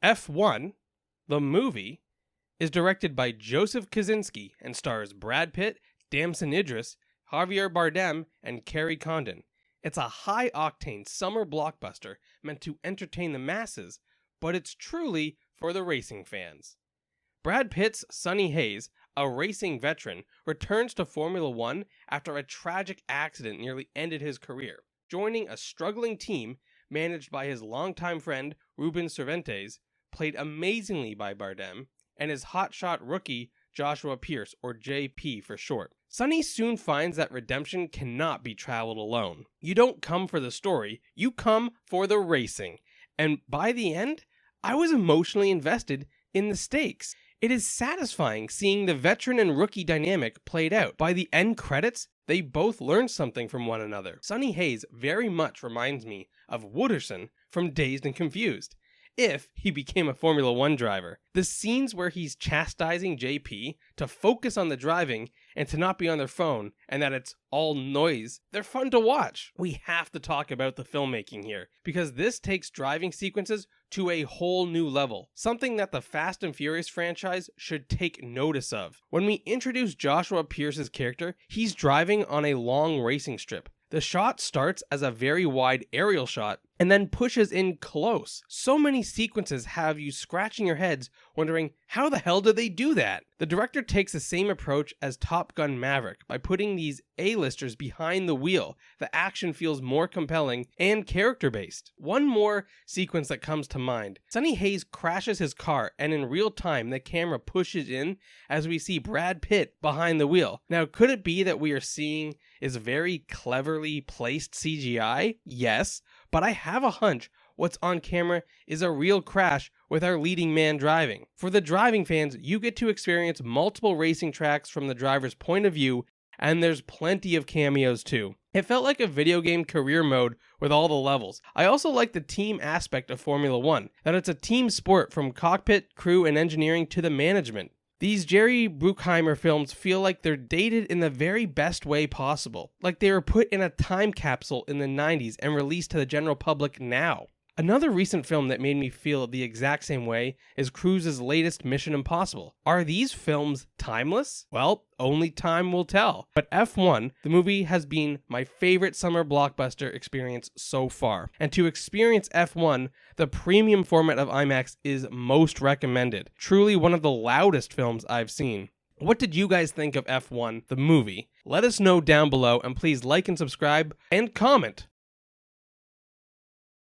F1, the movie, is directed by Joseph Kosinski and stars Brad Pitt, Damson Idris, Javier Bardem, and Kerry Condon. It's a high-octane summer blockbuster meant to entertain the masses, but it's truly for the racing fans. Brad Pitt's Sonny Hayes, a racing veteran, returns to Formula One after a tragic accident nearly ended his career, joining a struggling team managed by his longtime friend Ruben Cervantes, played amazingly by Bardem, and his hotshot rookie Joshua Pierce, or JP for short. Sonny soon finds that redemption cannot be traveled alone. You don't come for the story, you come for the racing. And by the end, I was emotionally invested in the stakes. It is satisfying seeing the veteran and rookie dynamic played out. By the end credits, they both learn something from one another. Sonny Hayes very much reminds me of Wooderson from Dazed and Confused, if he became a Formula One driver. The scenes where he's chastising JP to focus on the driving and to not be on their phone and that it's all noise, they're fun to watch. We have to talk about the filmmaking here, because this takes driving sequences to a whole new level, something that the Fast and Furious franchise should take notice of. When we introduce Joshua Pierce's character, he's driving on a long racing strip. The shot starts as a very wide aerial shot and then pushes in close. So many sequences have you scratching your heads wondering, how the hell did they do that? The director takes the same approach as Top Gun Maverick by putting these A-listers behind the wheel. The action feels more compelling and character-based. One more sequence that comes to mind. Sonny Hayes crashes his car, and in real time the camera pushes in as we see Brad Pitt behind the wheel. Now, could it be that we are seeing is very cleverly placed CGI? Yes, but I have a hunch what's on camera is a real crash with our leading man driving. For the driving fans, you get to experience multiple racing tracks from the driver's point of view, and there's plenty of cameos too. It felt like a video game career mode with all the levels. I also like the team aspect of Formula One, that it's a team sport from cockpit, crew, and engineering to the management. These Jerry Bruckheimer films feel like they're dated in the very best way possible, like they were put in a time capsule in the 90s and released to the general public now. Another recent film that made me feel the exact same way is Cruise's latest Mission Impossible. Are these films timeless? Well, only time will tell. But F1, the movie, has been my favorite summer blockbuster experience so far. And to experience F1, the premium format of IMAX is most recommended. Truly one of the loudest films I've seen. What did you guys think of F1, the movie? Let us know down below, and please like and subscribe and comment.